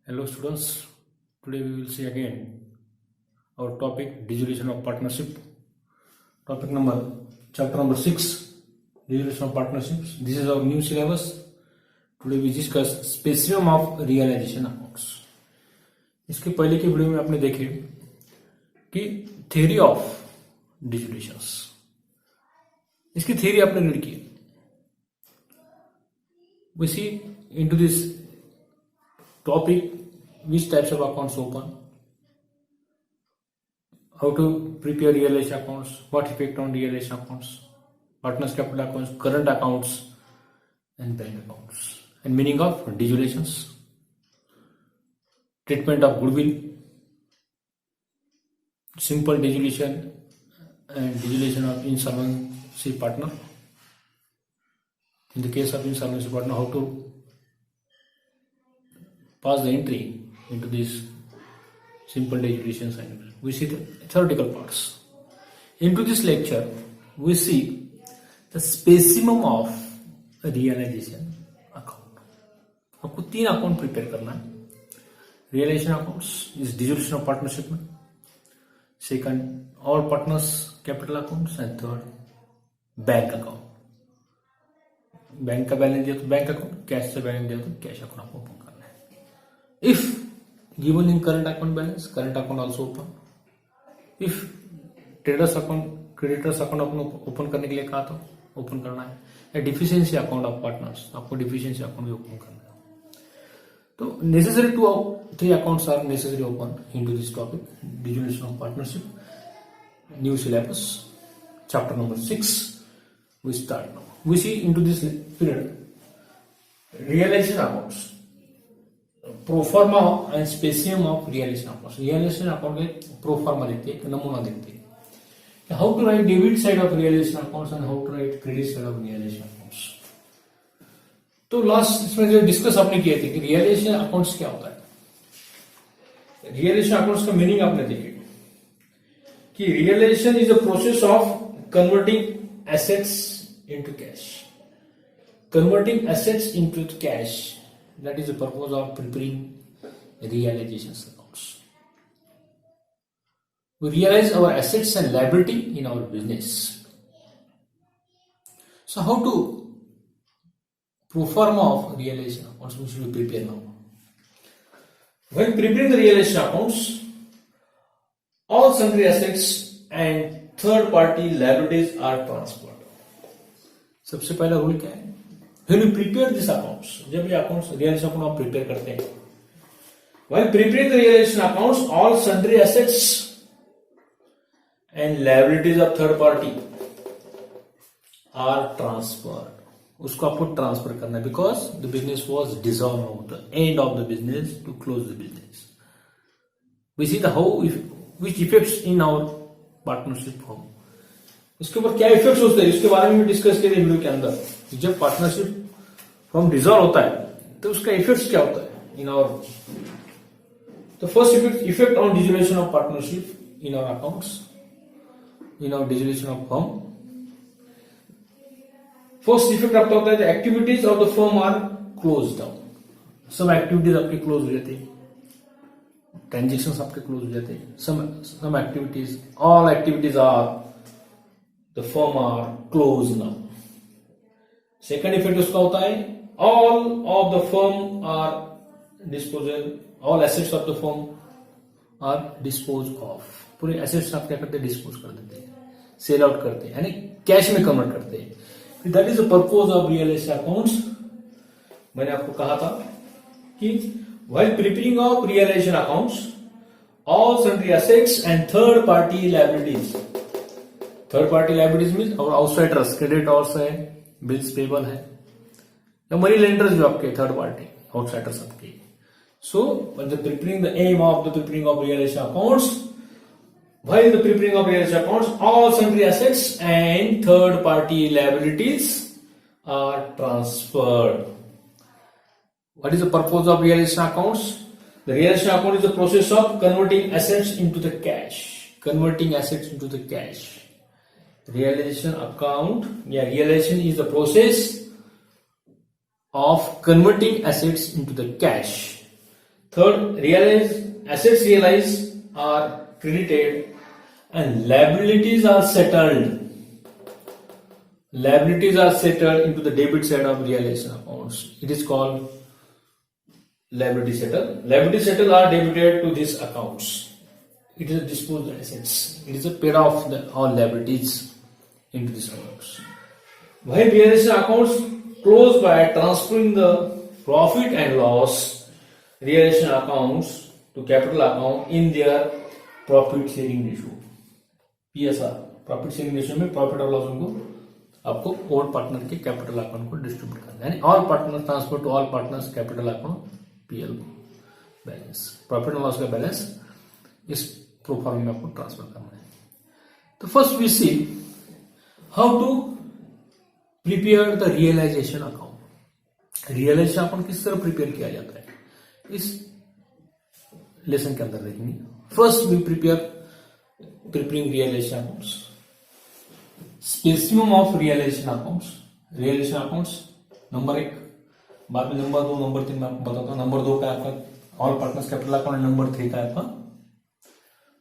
Hello students, today we will see again our topic dissolution of partnership. Topic number, chapter number 6, dissolution of partnerships. This is our new syllabus. Today we discuss specium of realization accounts. इसके पहले की video में आपने देखे कि theory of dissolutions, इसकी theory आपने read की. We see into this topic which types of accounts open, how to prepare realization accounts, what effect on realization accounts, partners capital accounts, current accounts and bank accounts, and meaning of dissolutions, treatment of goodwill, simple dissolution and dissolution of insolvency partner. In the case of insolvency partner, how to pass the entry into these simple dissolutions, and we see the theoretical parts. Into this lecture, we see the specimen of realization account. आपको 3 account prepare करना है. Realization accounts is dissolution of partnership में, second all partners capital accounts, and third bank account. Bank का balance दिया तो bank account, cash से balance दिया तो कैश अकाउंट आपको ओपन करना है. If given in current account balance, current account also open. If traders account, creditors account आपको ओपन करने के लिए कहा तो ओपन करना है. या डिफिशियंसी अकाउंट ऑफ पार्टनर्स, आपको डिफिशियंसी अकाउंट भी ओपन करना है. तो necessary 3 accounts are necessary open into this topic dissolution of partnership. New syllabus, chapter number 6. We start now. We see into this period realization accounts, proforma and specimen of realisation accounts. Realisation account के proforma देखते हैं, नमूना देखते हैं. How to write debit side of realisation accounts and how to write credit side of realisation accounts. तो last इसमें जो discuss आपने किए थे कि रियलाइजेशन अकाउंट्स क्या होता है. रियलाइजेशन अकाउंट्स का मीनिंग आपने देखे कि realisation is a process of converting assets into cash. Converting assets into cash, that is the purpose of preparing realization accounts. We realize our assets and liability in our business. So how to pro forma of realization accounts we should prepare now. When preparing the realization accounts, all sundry assets and third party liabilities are transferred. सबसे पहला rule क्या है? When you prepare these accounts, जब ये accounts realization account आप prepare करते हैं, while preparing the realization accounts, all sundry assets and liabilities of third party are transferred. उसको आपको ट्रांसफर करना है because the business was dissolved now, the end of the business to close the business. We see the how which effects in our partnership firm. इसके ऊपर क्या effects होते हैं इसके बारे में भी डिस्कस किए वीडियो के अंदर. जब पार्टनरशिप फॉर्म डिसॉल्व होता है तो उसका इफेक्ट्स क्या होता है इन आवर. तो first effect on dissolution of partnership in our accounts, in our dissolution of firm. First effect आपका होता है the activities of the firm are close down. सब एक्टिविटीज आपके क्लोज हो जाते हैं, ट्रांजेक्शन आपके क्लोज हो जाते हैं. Some activities, all activities are the firm are closed now. Second effect उसका होता है all of the firm are disposal, all assets of the firm are disposed of. पूरे assets आप क्या करते हैं, डिस्पोज कर देते हैं, सेल आउट करते हैं, यानी कैश में कन्वर्ट करते हैं. That is the purpose of realisation accounts. मैंने आपको कहा था कि while preparing of realization accounts, all sundry assets and third party liabilities. Third party liabilities mean और आउटसाइडर्स, क्रेडिटर्स है, बिल्स पेबल है, या मनी लेंडर्स जो आपके थर्ड पार्टी आउटसाइडर्स आपके. So the preparing the aim of the preparing of realisation accounts, while the preparing of realisation accounts, all sundry assets and third party liabilities are transferred. What is the purpose of realisation accounts? The realisation account is the process of converting assets into the cash. Converting assets into the cash. Realization account, realization is the process of converting assets into the cash. Third, assets realized are credited and liabilities are settled. Liabilities are settled into the debit side of realization accounts. It is called liability settle. Liability settle are debited to these accounts. It is a disposed assets. It is a paid off all liabilities into these accounts. While realization accounts close by transferring the profit and loss realization accounts to capital account in their profit sharing ratio. PSR, profit sharing ratio में profit और loss को आपको old partner के capital account को distribute करना है, यानी all partner transfer to all partners capital account PL balance, profit और लॉस का बैलेंस इस प्रोफार्म में आपको ट्रांसफर करना है. तो first we see how to prepare the realisation account. Realisation account किस तरह प्रिपेयर किया जाता है इस लेसन के अंदर देखेंगे. First we preparing realization accounts. Specimen of realisation accounts. Realization accounts number 1, बाद में नंबर 2, नंबर 3 मैं आपको बताता हूं. नंबर 2 का आपका all partners capital account, number 3 का आपका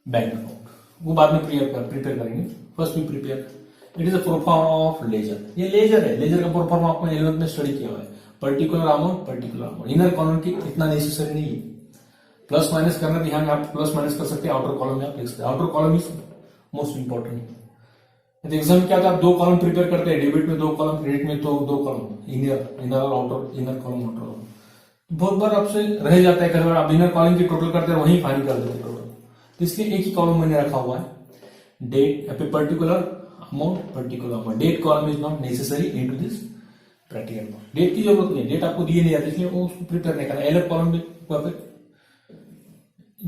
बैंक अकाउंट. वो बाद में प्रिपेयर करेंगे. First we prepare. It is a proforma of ledger. ये लेजर है. लेजर का प्रोफॉर्म आपको 11th में स्टडी किया हुआ है. Particular amount. इनर कॉलम की इतना नेसेसरी नहीं है. प्लस माइनस करना तो यहाँ आप प्लस माइनस कर सकते हैं. आउटर कॉलम में आप लिख सकते हैं. Outer column is most important. Exam में क्या था, आप 2 कॉलम प्रिपेयर करते हैं. डेबिट में 2 कॉलम, क्रेडिट में 2 कॉलम. इनर और outer, inner column outer column. बहुत बार आपसे रह जाता है. कई बार आप इनर कॉलम की टोटल करते हैं, वहीं फाइनल कर देते हैं टोटल. तो इसलिए एक ही कॉलम मैंने रखा हुआ है. Date particular amount, particular amount. Date column is not necessary into this practical. Date की जरूरत नहीं. डेट आपको दिए नहीं जाती, इसलिए वो उसको प्रिपेयर नहीं करना. एलएफ कॉलम में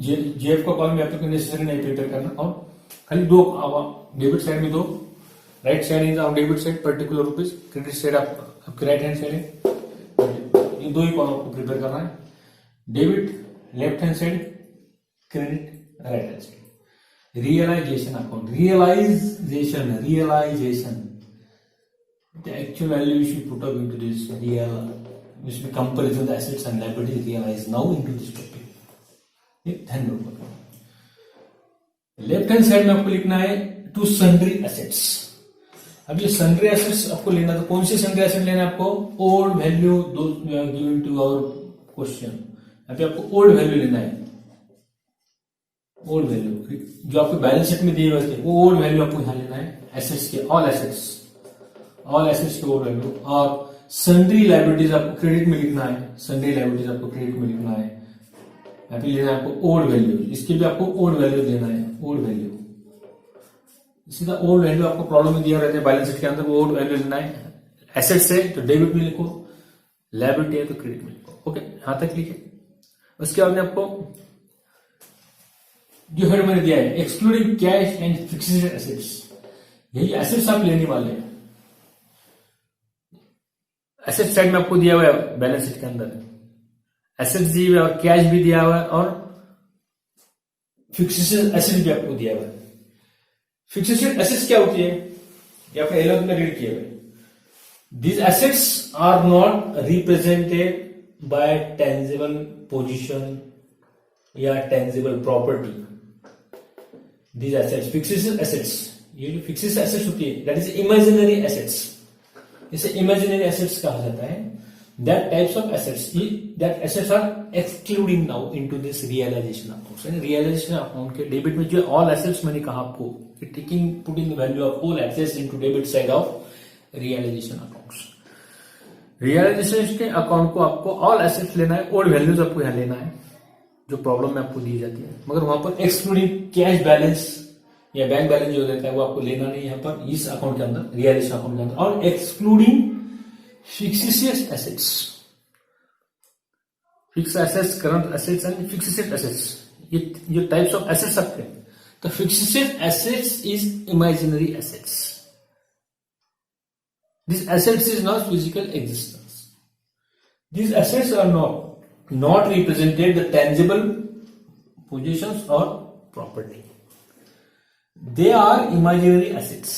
जेएफ का कॉलम में आपको नेसेसरी नहीं प्रिपेयर करना. और खाली 2 डेबिट साइड में 2, right side is on debit side particular rupees, credit side आपके राइट हैंड साइड है. ये 2 ही कॉलम आपको प्रिपेयर करना है. Debit left hand side, credit right hand side. Realisation account. Realisation the actual value you should put up into this we should comparison the assets and liabilities realized now into this topic. ये ध्यान रखो. Left hand side में आपको लिखना है to sundry assets. अब ये sundry assets आपको लेना, तो कौन सी सन्ड्री एसेट लेना है आपको? Old value given to our question. यहाँ पे आपको ओल्ड वैल्यू लेना है. ओल्ड वैल्यू जो आपको बैलेंस शीट में दिए हुए थे, वो ओल्ड वैल्यू आपको यहाँ लेना है. एसेट्स के ऑल एसेट्स के ओल्ड वैल्यू. और सन्ड्री लाइबिलिटीज आपको क्रेडिट में लिखना है. सन्ड्री लाइबिलिटीज आपको क्रेडिट में लिखना है. यहाँ पे लेना है आपको ओल्ड वैल्यू. इसके भी आपको ओल्ड वैल्यू देना है. ओल्ड वैल्यू सीधा ओल्ड वैल्यू आपको प्रॉब्लम में दिया रहता है बैलेंस शीट के अंदर. वो ओल्ड वैल्यू लेना है. एसेट्स है तो डेबिट में लिखो, लायबिलिटी है तो क्रेडिट में लिखो. ओके, यहां तक लिखे. उसके बाद में आपको जो हेड मैंने दिया है, excluding cash and fixed assets. यही एसेट्स आप लेने वाले हैं. एसेट साइड में आपको दिया हुआ है बैलेंस शीट के अंदर एसेट्स दिए हुए और कैश भी दिया हुआ है और फिक्स्ड एसेट भी आपको दिया हुआ है. फिक्स्ड एसेट्स क्या होती है ये आपने 11th में रीड किया हुआ है. These assets are not represented by tangible position या tangible property. These assets, fixed assets, ये जो fixed assets होती है, that is imaginary assets. इसे imaginary assets कहा जाता है. That types of assets, that assets are excluding now into this realization account. यानी realization account के डेबिट में जो all assets मैंने कहा आपको, putting the value of all assets into debit side of realisation accounts. Realisation के account को आपको ऑल एसेट्स लेना है. ओल्ड वैल्यूज आपको यहां लेना है जो प्रॉब्लम में आपको दी जाती है, मगर वहां पर एक्सक्लूडिंग कैश बैलेंस या बैंक बैलेंस जो रहता है वो आपको लेना नहीं यहां पर इस अकाउंट के अंदर, रियलाइजेशन अकाउंट के अंदर. और excluding fixed assets. Fixed assets, current assets and fixed assets, ये टाइप्स ऑफ एसेट्स आपके. तो fixed assets is imaginary assets. These assets is not physical existence. These assets are not represented the tangible possessions or property. They are imaginary assets.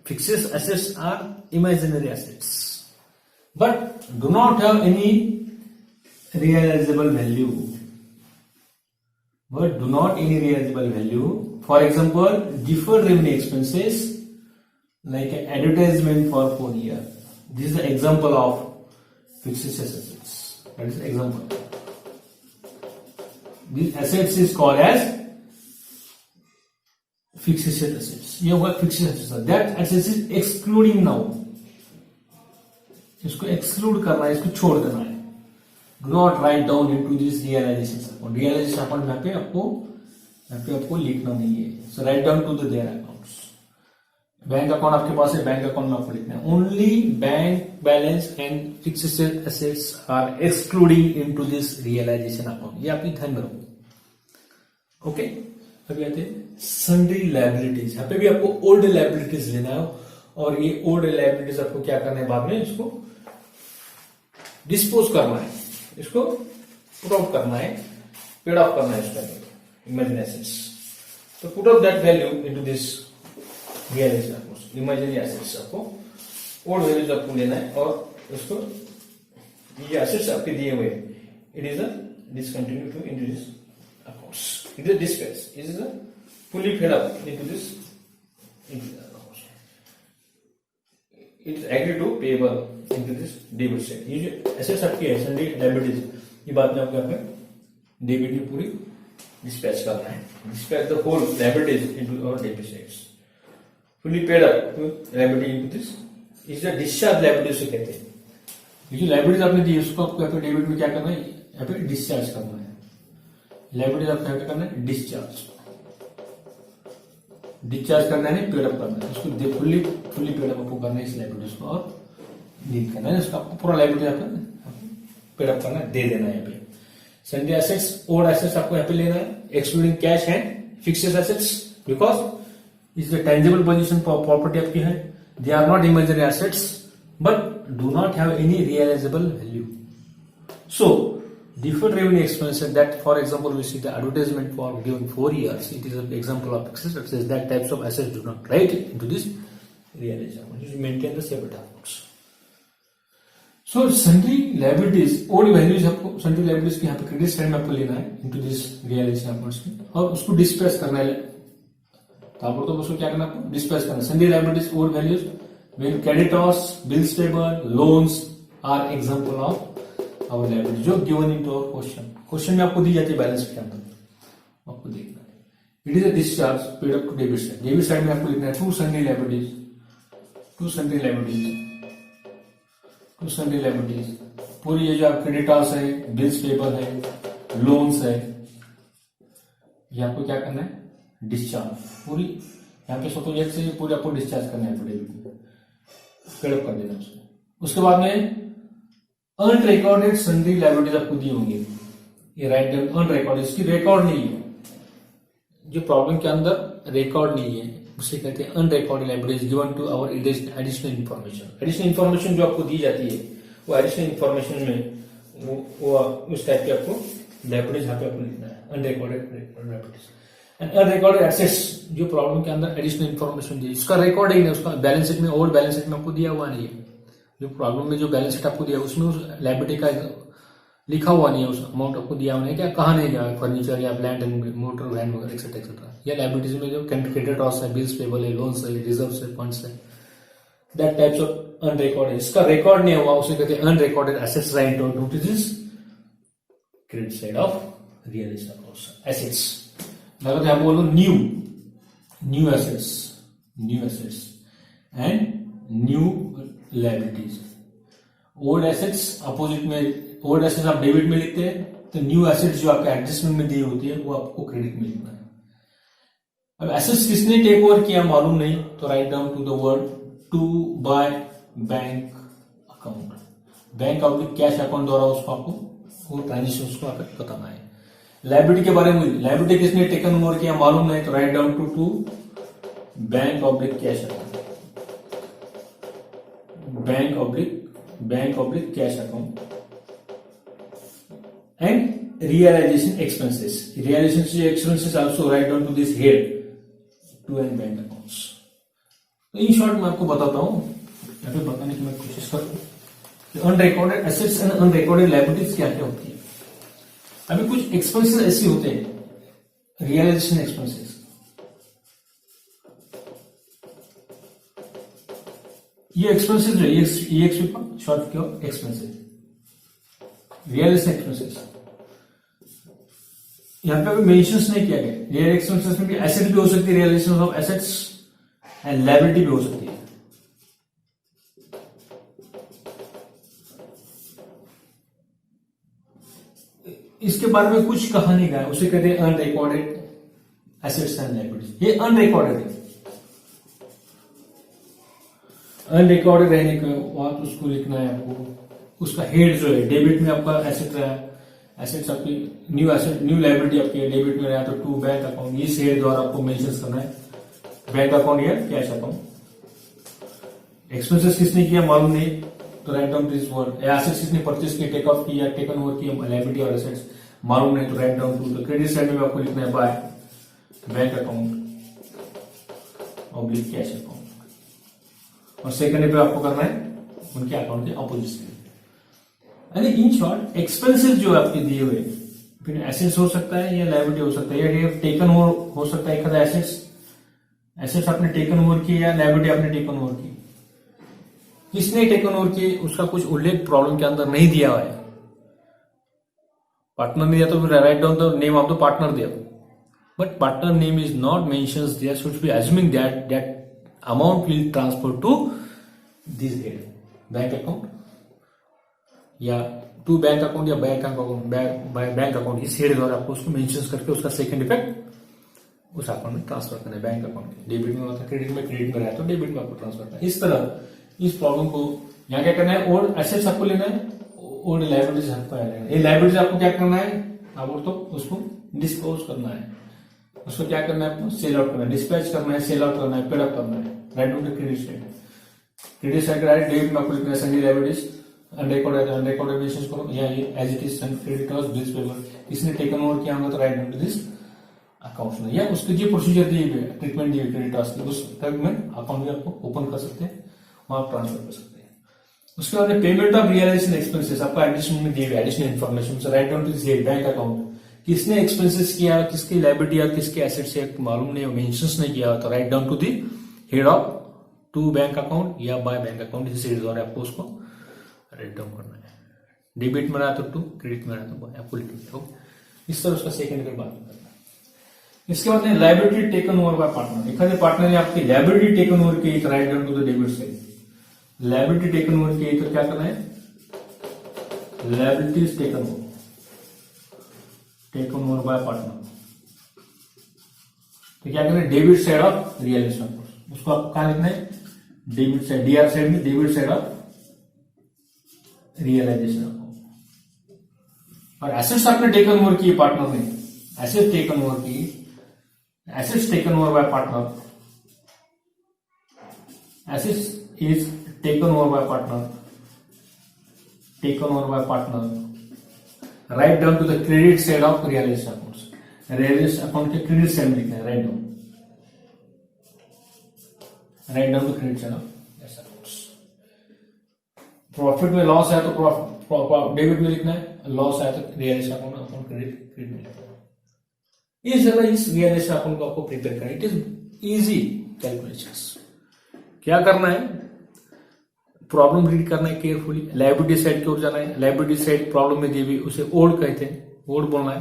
Fixed assets are imaginary assets, but do not have any realizable value. but do not any realizable value. For example, deferred revenue expenses like an advertisement for 4 year. This is the example of fixed assets. That is the example. These assets is called as fixed assets. ये होगा fixed assets. That assets is excluding now. इसको exclude करना है, इसको छोड़ देना है. Do not write down into this realization account. Realization account यहाँ पे आपको लिखना नहीं है. So write down to the their accounts. Bank account आपके पास है, बैंक अकाउंट में आपको लिखना है. Only bank balance and fixed assets are excluding into this realization account. ये आपकी ध्यान में रखो. ओके, अभी आते हैं सन्ड्री लायबिलिटीज. यहाँ पे भी आपको ओल्ड लायबिलिटीज लेना है और ये ओल्ड लायबिलिटीज आपको क्या करना है, बाद में इसको डिस्पोज करना है, इसको पुट आउट करना है, पेड ऑफ करना है इसका इमेजिनरी एसेट्स. तो put out that value into this realisation account. Imaginary assets आपको ओल्ड वैल्यूज आपको लेना है और इसको ये एसेट्स आपके दिए हुए it is a discontinue to into this accounts. It is dispense, it is a fully paid up into this accounts. It is agree to payable into this debit side. ये जो एसेट्स आपकी है sundry liabilities, ये बाद में आपको debit में पूरी डिस्पैच करना है. Dispatch the whole liabilities into our debit sides. Fully paid up to liability into this is the discharge liability से कहते हैं. ये जो लायबिलिटीज आपने दी उसको आपको यहाँ पे डेबिट में क्या करना है, यहाँ पे डिस्चार्ज करना है. लायबिलिटीज आपको यहाँ पे करना है डिस्चार्ज करना है, पेड अप करना है. उसको फुली पेड अप आपको करना है इस लायबिलिटीज को और लीड करना है. उसका पूरा लायबिलिटी आपको पेड अप करना है, दे देना है. यहाँ पे सन्ड्री एसेट्स, ओल्ड एसेट्स आपको यहाँ पे लेना है excluding cash and fixed assets because is the tangible position property आपकी है. They are not imaginary assets but do not have any realisable value. So deferred revenue expenses that for example we see the advertisement for given 4 years, it is an example of fixed assets. That types of assets do not write into this realization. You maintain the separate accounts. So sundry liabilities, old values आपको sundry liabilities के यहाँ पे credit side में आपको लेना है into this realization accounts में और उसको डिस्पेस करना है. तो उसको क्या करना है, आपको डिस्पेस करना है. sundry liabilities, old values when creditors, bills payable, loans are example of our liability जो given into our क्वेश्चन में आपको दी जाती है बैलेंस शीट के अंदर, आपको देखना है. It is a discharge paid up to debit side. Debit side में आपको लिखना है टू सन्ड्री लायबिलिटीज. पूरी ये जो आप क्रेडिटर्स है, बिल्स पेबल है, लोन्स है, ये आपको क्या करना है, डिस्चार्ज. पूरी यहाँ पे सपोज से पूरी आपको डिस्चार्ज करना है, पेड अप कर देना उसको. उसके बाद में अनरिकॉर्डेड सन्ड्री लायबिलिटीज आपको दी होंगी. ये राइट डाउन अनरिकॉर्डेड, इसकी रिकॉर्ड नहीं है, जो प्रॉब्लम के अंदर रिकॉर्ड नहीं है उसे कहते हैं unrecorded liabilities given to our additional information. Additional information जो आपको दी जाती है वो एडिशनल इन्फॉर्मेशन में वो उस टाइप के आपको लायबिलिटीज यहाँ पे आपको लिखना है, unrecorded liabilities. And unrecorded assets जो प्रॉब्लम के अंदर एडिशनल इन्फॉर्मेशन दी, उसका रिकॉर्डिंग है, उसका बैलेंस शीट में, ओल्ड बैलेंस शीट में आपको दिया हुआ नहीं है. जो प्रॉब्लम में जो बैलेंस शीट आपको दिया उसमें उस लायबिलिटी का लिखा हुआ नहीं है, उस अमाउंट आपको दिया हुआ नहीं है, क्या कहाँ नहीं गया, फर्नीचर या लैंड एंड मोटर वैन वगैरह एक्सेट्रा एक्सेट्रा. या लायबिलिटीज में जो क्रेडिटर्स है, बिल्स पेबल है, लोन्स है, रिजर्व्स है, फंड्स है, दैट टाइप्स ऑफ अनरिकॉर्डेड. इसका रिकॉर्ड नहीं हुआ उसे कहते हैं unrecorded assets write on to this credit side of realisation accounts. Assets अगर मैं बोलूं new assets and new liabilities. Old assets अपोजिट में, ओल्ड एसेट्स आप डेबिट में लिखते हैं, तो न्यू एसेट्स जो आपके एडजस्टमेंट में दी होती है वो आपको क्रेडिट में लिखना है. अब एसेट्स किसने टेक ओवर किया मालूम नहीं, तो write down to the word to by bank account. Bank oblique cash account द्वारा उसको आपको वो ट्रांजेक्शन उसको आपको बताना है. लायबिलिटी के बारे में, लायबिलिटी किसने टेकन ओवर किया मालूम नहीं, तो write down to bank oblique cash account. Bank oblique cash account. And realisation expenses also write down to this head to and bank accounts. तो इन शॉर्ट मैं आपको बताता हूं, या फिर बताने की मैं कोशिश करूं unrecorded assets and unrecorded liabilities क्या क्या होती है. अभी कुछ एक्सपेंसेस ऐसे होते हैं रियलाइजेशन एक्सपेंसेस, ये एक्सपेंसेस जो EXP पर शॉर्ट क्यों एक्सपेंसेस, रियलाइजेशन एक्सपेंसेस यहां पे अभी मेंशंस नहीं किया गया। रियल एक्सपेंसेस में भी एसेट भी हो सकती है, realisation of assets and liability भी हो सकती है। इसके बारे में कुछ कहा नहीं गया, उसे कहते हैं अनरिकॉर्डेड एसेट्स एंड लायबिलिटीज। ये अनरिकॉर्डेड है, अनरिकॉर्डेड रहने के बाद उसको लिखना है आपको। उसका हेड जो है, डेबिट में आपका एसेट रहा, एसेट्स आपकी न्यू एसेट न्यू लायबिलिटी आपकी डेबिट में रहा तो टू बैंक अकाउंट, इस हेड द्वारा आपको मेंशन करना है, बैंक अकाउंट या कैश अकाउंट। एक्सपेंसेस किसने किया मालूम नहीं तो write down this word. Assets किसने परचेस किया, टेक ऑफ किया, टेकन ओवर किया, लायबिलिटी और एसेट्स मालूम नहीं तो राइट डाउन टू। तो क्रेडिट साइड में आपको लिखना है by bank account oblique cash account, और सेकंड पे आपको करना है उनके अकाउंट के अपोजिट साइड। यानी इन शॉर्ट एक्सपेंसेस जो आपके दिए हुए, फिर एसेट्स हो सकता है या लायबिलिटी हो सकता है, या टेकन ओवर हो सकता है। एक एसेट्स आपने टेकन ओवर की या लायबिलिटी आपने टेकन ओवर की, किसने टेकन ओवर की उसका कुछ उल्लेख प्रॉब्लम के अंदर नहीं दिया हुआ है। पार्टनर ने दिया तो write down the name of the partner दिया, but partner name is not mentions there, should be assuming that amount will transfer to this head bank account या टू बैंक अकाउंट या बैंक अकाउंट। इस head द्वारा आपको उसको mention करके उसका second effect उस अकाउंट में ट्रांसफर करना है। बैंक अकाउंट के डेबिट में होता है, क्रेडिट में रहा तो डेबिट में आपको ट्रांसफर करना है। इस तरह इस प्रॉब्लम को यहाँ क्या करना है, ओल्ड एसेट्स आपको लेना है, ओल्ड लायबिलिटीज आपको लेना है। ये लायबिलिटीज आपको क्या करना है, आप तो उसको डिस्पोज करना है, उसको क्या करना है आपको सेल आउट करना है, डिस्पैच करना है, सेल आउट करना है, पेड अप करना है। Write down to credit side, credit side write debit में आपको लिखना है सनी लायबिलिटीज अनरिकॉर्डेड मेंशन करो या as it is creditors bills payable, किसने टेकन ओवर किया होगा तो write down to this account में, या उसके जो प्रोसीजर दिए हुए ट्रीटमेंट दिए क्रेडिटर्स की उस टाइप में अकाउंट भी आपको ओपन कर सकते हैं, वहां आप ट्रांसफर कर सकते हैं। उसके बाद पेमेंट ऑफ रियलाइजेशन एक्सपेंसेस आपका एडिशनल में दिए हुए additional information, write down to this bank account, किसने एक्सपेंसेस किया, किसकी लायबिलिटी या किसके एसेट्स है मालूम नहीं, मेंशंस नहीं किया तो write down to the head of to bank account या बाय बैंक अकाउंट, इस हेड द्वारा आपको उसको राइट डाउन करना है। डेबिट में रहा तो टू, क्रेडिट में रहा तो बाय, आपको लिखना है। इस तरह उसका सेकंड पे बात करना है। इसके बाद liability taken over by partner, एखादे पार्टनर ने आपकी लायबिलिटी टेकन ओवर की तो write down to the debit side. Liability taken over की तो क्या करना है, liabilities taken over by partner, तो क्या करना है डेबिट साइड ऑफ रियलाइजेशन, उसको आप कहां लिखना है डेबिट साइड, डीआर साइड में debit side of realisation account. और एसेट्स आपने टेकन ओवर की पार्टनर ने, एसेट्स टेकन ओवर की, assets taken over by partner, assets is taken over by partner, taken over by partner, write down to the credit side of realisation accounts, realisation account के credit side में लिखना है, write down to credit side of accounts. Profit में loss है तो profit debit में लिखना है, लॉस है तो रियलाइजेशन अकाउंट क्रेडिट में लिखना है। इस जगह इस रियलाइजेशन अकाउंट को आपको प्रिपेयर करना है। It is easy calculations. क्या करना है, प्रॉब्लम रीड करना है केयरफुली, लायबिलिटी साइड की ओर जाना है, लायबिलिटी साइड प्रॉब्लम में दी हुई उसे ओल्ड कहते हैं, ओल्ड बोलना है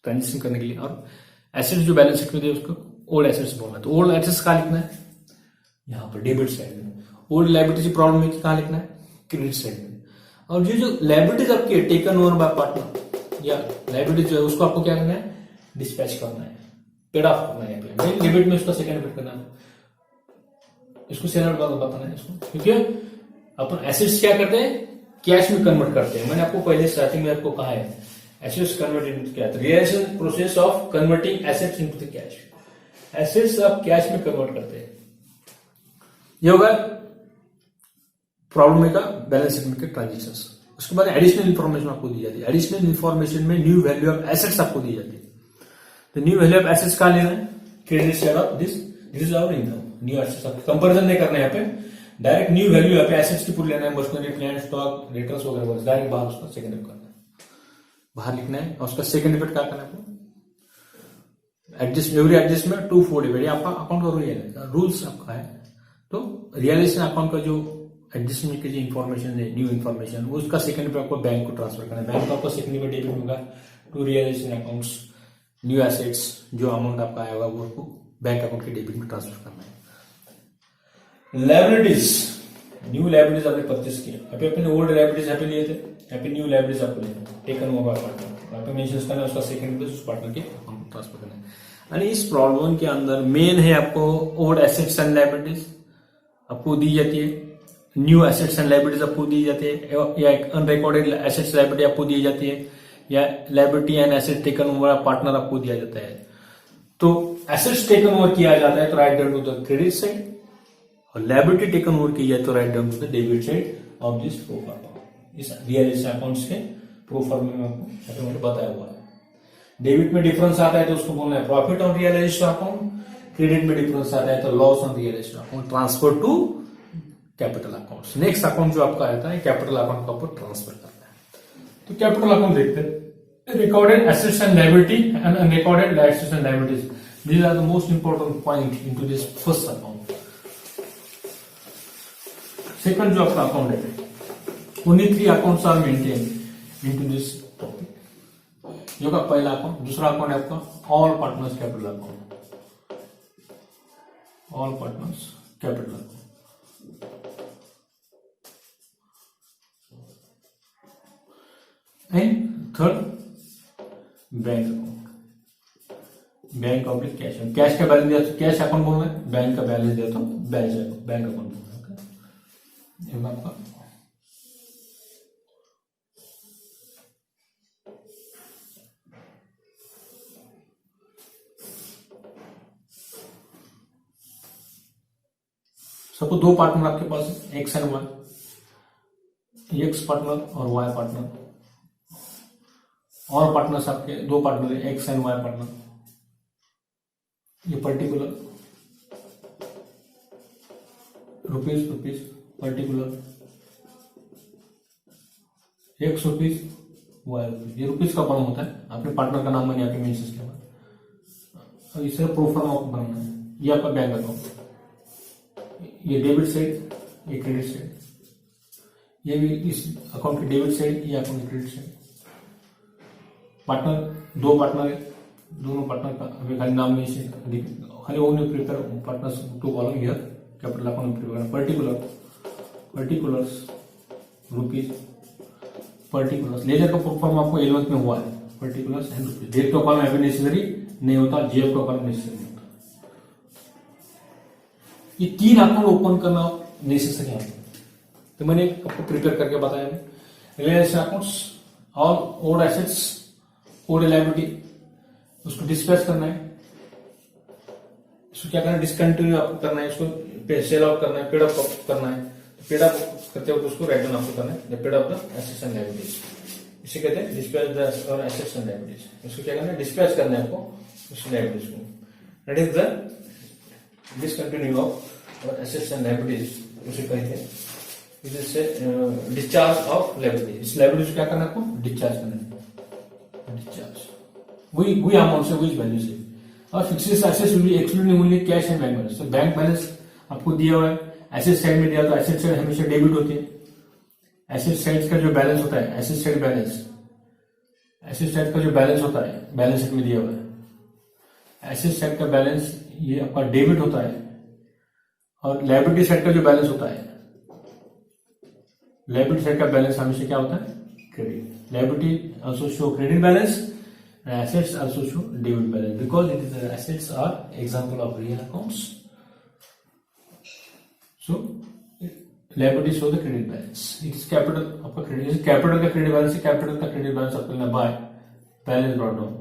ट्रांजेक्शन करने के लिए, और एसेट्स जो बैलेंस शीट में दिए उसको ओल्ड एसेट्स बोलना है। तो ओल्ड एसेट्स कहां लिखना है, यहां पर डेबिट साइड में। ओल्ड लायबिलिटी प्रॉब्लम में कहां लिखना है, क्रेडिट साइड में। और जो लायबिलिटीज आपकी टेकन ओवर बाय पार्टनर या लायबिलिटी जो है उसको आपको क्या करना है, डिस्पैच करना है, पेड ऑफ करना है। डेबिट में उसका सेकंड इफेक्ट करना है, इसको सेलर बताना है इसको, क्योंकि अपन एसेट्स क्या करते हैं कैश में कन्वर्ट करते हैं। मैंने आपको पहले स्टार्टिंग में आपको कहा है assets convert into cash, realisation process of converting assets into the cash, assets आप कैश में कन्वर्ट करते हैं। ये होगा प्रॉब्लम का बैलेंस शीट के ट्रांजेक्शंस। उसके बाद एडिशनल इन्फॉर्मेशन आपको दी जाती है। एडिशनल इन्फॉर्मेशन में न्यू वैल्यू ऑफ एसेट्स आपको दी जाती है। तो न्यू वैल्यू ऑफ एसेट्स कहां लेना है, credit side of this is our income, new assets. आपको कंपैरिजन नहीं करना है, यहाँ पे डायरेक्ट न्यू वैल्यू यहाँ पे एसेट्स की पूरी लेना है, मशीनरी प्लांट स्टॉक रेटर्स वगैरह डायरेक्ट बाहर उसका सेकंड करना है, बाहर लिखना है। और उसका सेकंड इफेक्ट क्या करना है आपको, adjust every adjustment to four divide, आपका अकाउंट का रूल्स आपका है। तो रियलाइजेशन अकाउंट का जो एडजस्टमेंट की जो इन्फॉर्मेशन है, न्यू इन्फॉर्मेशन, वो उसका सेकंड पे आपको बैंक को ट्रांसफर करना है। बैंक को आपको सेकंड पे डेबिट होगा to realisation accounts, new assets, जो अमाउंट आपका आएगा वो आपको बैंक अकाउंट के डेबिट में ट्रांसफर करना है। लायबिलिटीज, न्यू लायबिलिटीज आपने परचेस किया, अभी अपने ओल्ड लायबिलिटीज यहाँ पे लिए थे, यहाँ पे न्यू लायबिलिटीज आपको लिए टेकन ओवर पार्टनर, यहाँ पे मेंशन करना है, उसका सेकंड पे उस पार्टनर के अकाउंट में ट्रांसफर करना है। यानी इस प्रॉब्लम के अंदर मेन है आपको ओल्ड एसेट्स एंड लायबिलिटीज आपको दी जाती है, न्यू एसेट्स एंड लायबिलिटीज आपको दी जाती है, या अनरिकॉर्डेड एसेट्स लायबिलिटी आपको दी जाती है, या liability and asset taken over partner आपको दिया जाता है। तो एसेट्स टेकन ओवर किया जाता है तो write down to the credit side, और लायबिलिटी टेकन ओवर की जाए तो write down to the debit side of this pro forma. इस रियलाइजेशन अकाउंट्स के प्रो फॉर्मा में आपको बताया हुआ है। डेबिट में डिफरेंस आता है तो उसको बोलना है profit on realisation account, credit में डिफरेंस आता है तो loss on realisation account, transfer to capital account. Next account जो आपका आता है कैपिटल अकाउंट का आपको ट्रांसफर करना है। तो कैपिटल अकाउंट देखते हैं, recorded assets and liability and unrecorded assets and liabilities, these are the most important point into this first account. Second जो आपका अकाउंट है, only 3 accounts are maintain into this topic. जो का पहला अकाउंट, दूसरा account है आपका all partners capital account, all partners capital account, and third bank account, bank oblique cash. Cash का बैलेंस दिया तो कैश अकाउंट बोलना है, बैंक का बैलेंस दिया तो बैंक अकाउंट बोलना है। आपका सबको 2 पार्टनर आपके पास है, X and Y, X partner और वाई पार्टनर, और पार्टनर्स आपके 2 पार्टनर है, एक्स एंड वाई पार्टनर। ये particular rupees particular X rupees Y rupees, ये रुपीज का कॉलम होता है, आपने पार्टनर का नाम मैंने यहाँ पे मेंशन किया हुआ है। इसे प्रो फॉर्मा आपको बनाना है। ये आपका बैंक अकाउंट, ये डेबिट साइड, ये क्रेडिट साइड, ये भी इस अकाउंट की डेबिट साइड, ये अकाउंट की क्रेडिट साइड। पार्टनर 2 पार्टनर है, दोनों पार्टनर का अभी खाली नाम में से खाली only prepare partners two column here capital account prepare particulars rupees particulars. Ledger का फॉर्म आपको 11th में हुआ है, पर्टिकुलर्स एंड रुपीज। डेट का कॉलम अभी नेसेसरी नहीं होता, जीएफ का कॉलम नेसेसरी नहीं होता। ये 3 अकाउंट ओपन करना नेसेसरी है, तो मैंने आपको प्रिपेयर करके बताया। Realisation accounts, all old assets, old liability, उसको डिस्पैच करना है, इसको क्या करना है, डिसकंटिन्यू आपको करना है, इसको सेल आउट करना है, पेड अप करना है। तो पेड अप करते वक्त उसको राइट डाउन आपको करना है, paid up the assets and liabilities, इसे कहते हैं dispatch the assets and liabilities. इसको क्या करना है, डिस्पैच करना है आपको उस लायबिलिटीज को, that is the discontinue of assets and liabilities, उसे कहते हैं डिस्चार्ज ऑफ लायबिलिटी। इस लायबिलिटी क्या करना है आपको, डिस्चार्ज करना है, डिस्चार्ज वही अमाउंट से, वही वैल्यू से। और fixed assets will be excluding only cash and bank balance. तो बैंक बैलेंस आपको दिया हुआ है, एसेट साइड में दिया तो एसेट साइड हमेशा डेबिट होती है। एसेट साइड का जो बैलेंस होता है, asset side balance, asset side का जो बैलेंस होता है बैलेंस शीट में दिया हुआ है, एसेट साइड का बैलेंस ये आपका डेबिट होता है, और लायबिलिटी साइड का जो बैलेंस होता है, लायबिलिटी साइड का बैलेंस हमेशा क्या होता है, credit. Liability also show credit balance, assets also show debit balance because it is assets are example of real accounts. So liability show the credit balance. It is capital आपका credit, capital का credit balance है, capital का credit balance आपको लेना by balance brought down.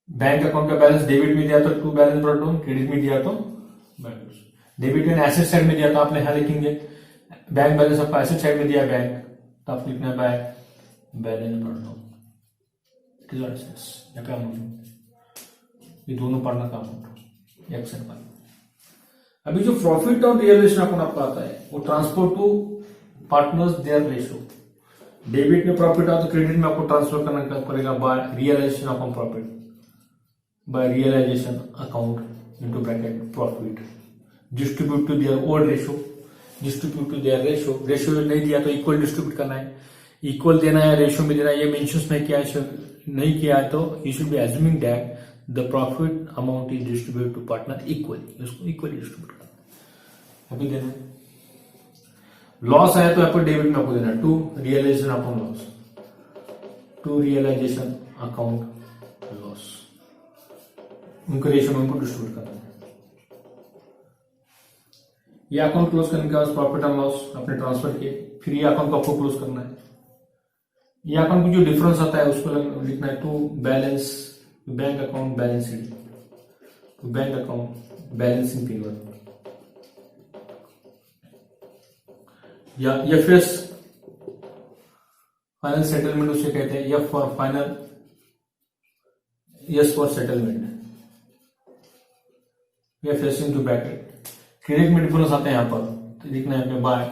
Bank account का balance debit में दिया तो to balance brought down, credit में दिया तो बैलेंस। डेबिट में एसेट साइड में दिया तो आपने यहां लिखेंगे बैंक बैलेंस आपका एसेट साइड में दिया बैंक, तो आप लिखना by balance brought down, it is assets. यहाँ पे अमाउंट, ये दोनों पार्टनर का अमाउंट एक्स एंड वाई। अभी जो प्रॉफिट ऑन रियलाइजेशन अकाउंट आपका आता है वो transfer to partners their ratio, debit में प्रॉफिट आओ तो क्रेडिट में आपको ट्रांसफर करना पड़ेगा by realisation upon profit, by realisation account into bracket profit, distribute to their old ratio, distribute to their ratio, ratio नहीं दिया तो इक्वल डिस्ट्रीब्यूट करना है, इक्वल देना है रेशो में देना है, ये मेंशंस नहीं किया है तो you should be assuming that the profit amount is distribute to partner equally, उसको इक्वली डिस्ट्रीब्यूट करना है, अभी देना है। लॉस आया तो आपको डेबिट में आपको देना है to realisation upon loss, to realisation account loss, उनके रेशियो में उनको डिस्ट्रीब्यूट करना है। ये अकाउंट क्लोज करने के बाद प्रॉफिट एंड लॉस आपने ट्रांसफर किए, फिर ये अकाउंट को आपको क्लोज करना है। ये अकाउंट में जो डिफरेंस आता है उसको लिखना है to balance bank account balance sheet, to bank account balancing period, या एफएस फाइनल सेटलमेंट उसे कहते हैं, F for final, S for settlement, FS into bracket. Credit में डिफरेंस आते हैं यहां पर तो लिखना है by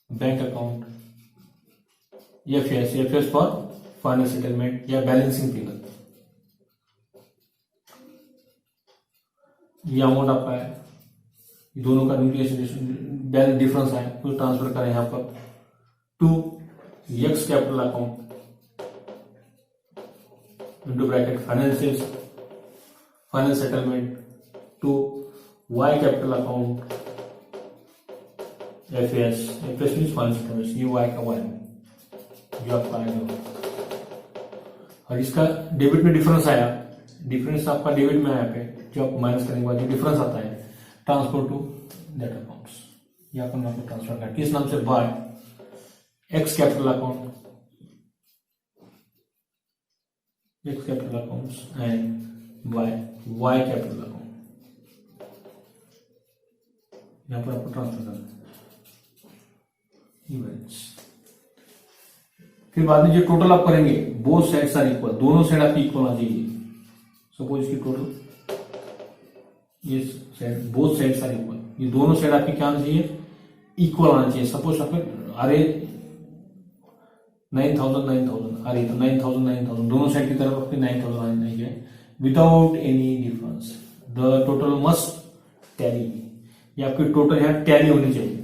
bank account, FS for final settlement या बैलेंसिंग पीरियड। ये अमाउंट आपका है, दोनों का बैलेंस डिफरेंस है तो ट्रांसफर करें यहां पर to X capital account into bracket financial final settlement to Y capital account FS, FS means final settlement, ये वाई का वाई जो आपका आएगा। और इसका डेबिट में डिफरेंस आया, डिफरेंस आपका डेबिट में आया पे जो आप माइनस करने के बाद जो डिफरेंस आता है ट्रांसफर टू दैट अकाउंट्स, ये अपन आपको ट्रांसफर करना किस नाम से by X capital account, X capital accounts and by Y capital account, यहां पर आपको ट्रांसफर करना है इवेंट्स। फिर बाद में जो टोटल आप करेंगे बोथ साइड्स आर इक्वल, दोनों साइड आपकी इक्वल आना चाहिए। सपोज इसकी टोटल ये side both sides are equal, ये दोनों साइड आपकी क्या आना चाहिए इक्वल आना चाहिए। सपोज आपके अरे 9,000 अरे तो 9,000 दोनों साइड की तरफ आपकी 9,000 आना चाहिए without any difference, the total must tally, ये आपकी टोटल यहाँ टैली होनी चाहिए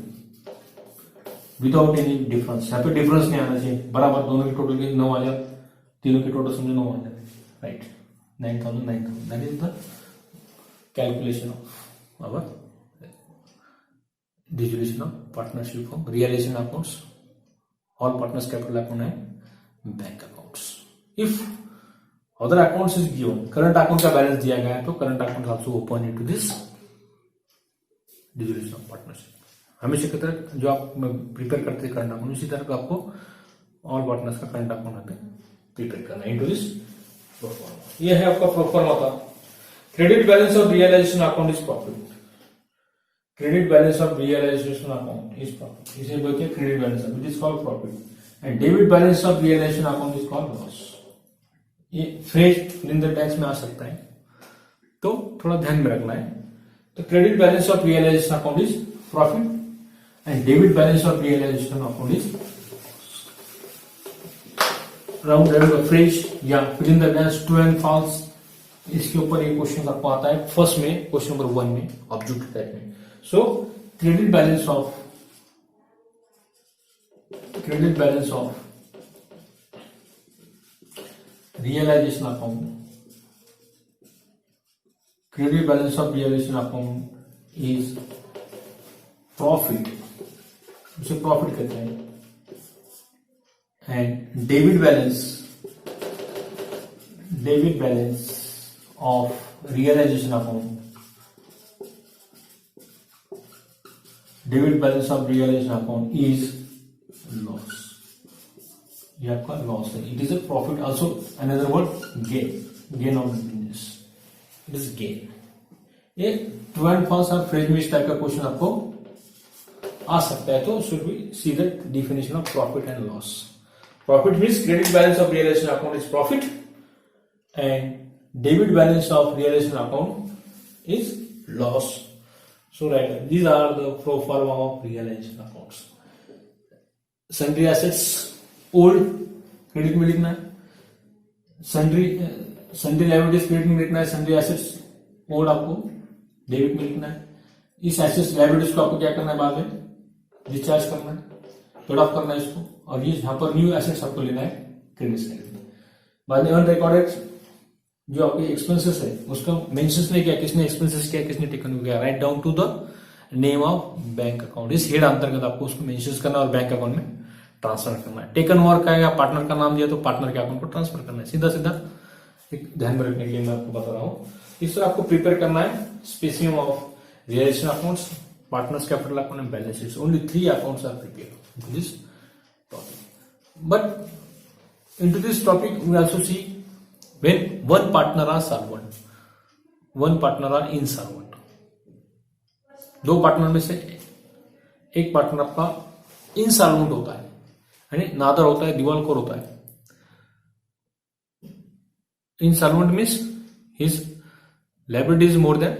विदाउट एनी डिफरेंस, यहाँ पे डिफरेंस नहीं आना चाहिए, बराबर दोनों की टोटल की 9 आ जाए, तीनों की टोटल समझो 9 आ जाए, right. 9,000 that is the calculation of our dissolution of partnership from realization accounts, all partners capital account and bank accounts. If other accounts is given, current account का बैलेंस दिया गया है तो current account also open into this dissolution of partnership। हमेशा की तरह जो आप प्रिपेयर करते हैं करंट अकाउंट, उसी तरह का आपको ऑल पार्टनर्स का करंट अकाउंट यहाँ पे प्रिपेयर करना है इनटू दिस प्रोफॉर्मा। ये है आपका प्रोफॉर्मा का credit balance of realisation account is profit, credit balance of realisation account is profit, इसे बोलते हैं credit balance which is called profit, and debit balance of realisation account is called loss. ये phrase in the text में आ सकता है तो थोड़ा ध्यान में रखना है। तो credit balance of realisation account is profit and debit balance of realization account is round and phrase या fill in the blanks true and false। इसके ऊपर एक क्वेश्चन आपको आता है फर्स्ट में, क्वेश्चन नंबर 1 में ऑब्जेक्टिव टाइप में। So credit balance of realisation account is profit, उसे प्रॉफिट कहते हैं, and debit balance of realisation account, is loss, ये आपका लॉस है। It is a profit also, another word gain of business, it is gain. ये true and false और phrase में इस टाइप का क्वेश्चन आपको आ सकता है, तो should be see the definition of profit and loss. Profit means credit balance of realisation account is profit and debit balance of realisation account is loss. So right, these are the pro forma of realization accounts. Sundry assets old credit में लिखना है, sundry liabilities credit में लिखना है, sundry assets old आपको debit में लिखना है। इस एसेट्स लायबिलिटीज को आपको क्या करना है, बाद में डिस्चार्ज करना है, पेड ऑफ करना है इसको, और ये यहाँ पर न्यू एसेट्स आपको लेना है क्रेडिट साइड में। बाद में अनरिकॉर्डेड जो आपके एक्सपेंसेस है उसका मेंशंस नहीं किया, किसने एक्सपेंसेस किया, किसने टेकन किया, write down to the name of bank account. इस हेड अंतर्गत आपको उसको मेंशंस करना और बैंक अकाउंट में ट्रांसफर करना है। टेकन ओवर का या पार्टनर का नाम दिया तो पार्टनर के अकाउंट को ट्रांसफर करना है, सीधा सीधा। एक ध्यान में रखने के लिए मैं आपको बता रहा हूँ। इस तरह आपको प्रिपेयर करना है spacing of realisation accounts, partners capital account and balance sheet. Only 3 accounts are prepared into this topic. But into this topic we also see when one partner are solvent, one partner are insolvent. दो partner में से एक partner आपका insolvent होता है, यानी नादर होता है, दिवालखोर होता है। Insolvent means his liability is more than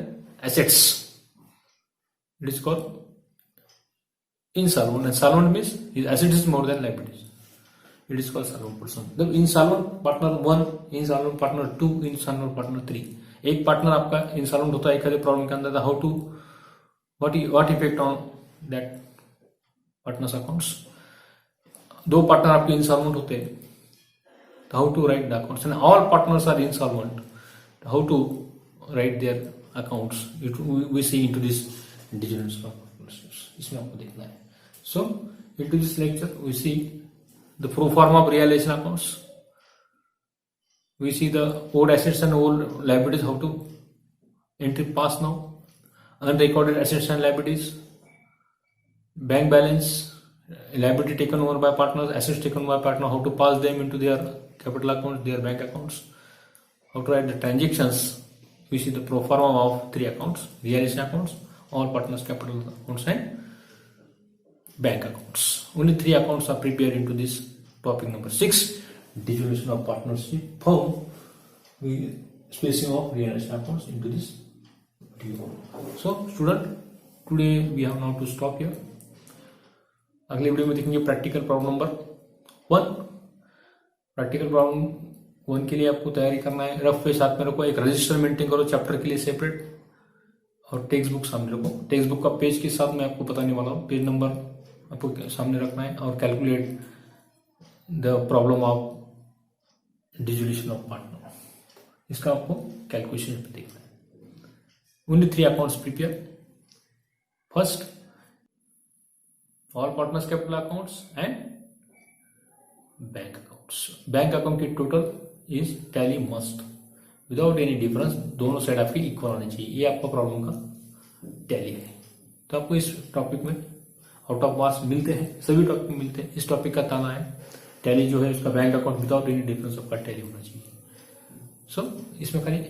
assets. It is called insolvent, and solvent means his assets is more than liabilities. It is called solvent person. The insolvent partner 1, insolvent partner 2, insolvent partner 3. एक partner आपका insolvent होता है एक problem के अंदर, how to what effect on that partners accounts. दो partner आपके insolvent होते हैं, how to write the accounts, and all partners are insolvent, how to write their accounts. We see into this diligence of partnerships. इसमें आपको देखना है. So into this lecture we see the pro forma of realization accounts. We see the old assets and old liabilities, how to entry pass now, unrecorded assets and liabilities, bank balance, liability taken over by partners, assets taken by partner, how to pass them into their capital accounts, their bank accounts, how to write the transactions. We see the pro forma of 3 accounts: realization accounts, all partners capital accounts, and bank accounts. Only 3 accounts are prepared into this topic number 6, dissolution of partnership firm. We spacing of realization accounts into this video. So student, today we have now to stop here. अगले video में देखेंगे practical problem number 1। Practical problem 1 के लिए आपको तैयारी करना है, rough पे साथ में रखो, एक रजिस्टर मेंटेन करो चैप्टर के लिए सेपरेट, और टेक्स्ट बुक सामने रखो। टेक्स्ट बुक का पेज के साथ मैं आपको बताने वाला हूँ, पेज नंबर आपको सामने रखना है, और calculate the problem of dissolution of partner, इसका आपको कैलकुलेशन पे देखना है। Only 3 accounts prepare. First, all partners capital accounts and bank accounts. Bank account की total is tally must without any difference, दोनों साइड आपकी इक्वल होनी चाहिए, ये आपका प्रॉब्लम का टैली है। तो आपको इस टॉपिक में आउट ऑफ मार्क्स मिलते हैं, सभी टॉपिक में मिलते हैं। इस टॉपिक का ताना है टैली जो है उसका bank account without any difference आपका टैली होना चाहिए। सो इसमें खाली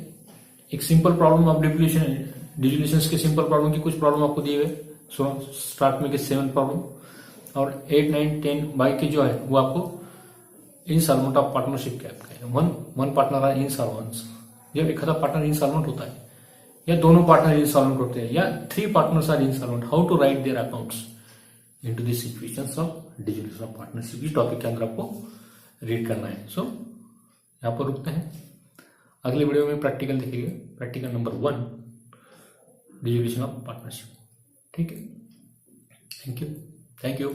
एक सिंपल प्रॉब्लम ऑफ डिसोल्यूशन के सिंपल प्रॉब्लम की कुछ प्रॉब्लम आपको दिए हुए, स्टार्ट में के 7 प्रॉब्लम, और 8, 9, 10 बाई के जो है वो आपको इंसॉल्वेंट ऑफ पार्टनरशिप के आपका है। वन पार्टनर आर इंसॉल्वेंट, जब एक आधा पार्टनर इंसॉल्वेंट होता है, या दोनों पार्टनर इंसॉल्वेंट होते हैं, या 3 partners are insolvent, how to write their accounts into this situations of dissolution of partnership. इस टॉपिक के अंदर आपको रीड करना है। सो यहाँ पर रुकते हैं, अगले वीडियो में प्रैक्टिकल देखेंगे, practical number 1, dissolution of partnership. ठीक है, थैंक यू।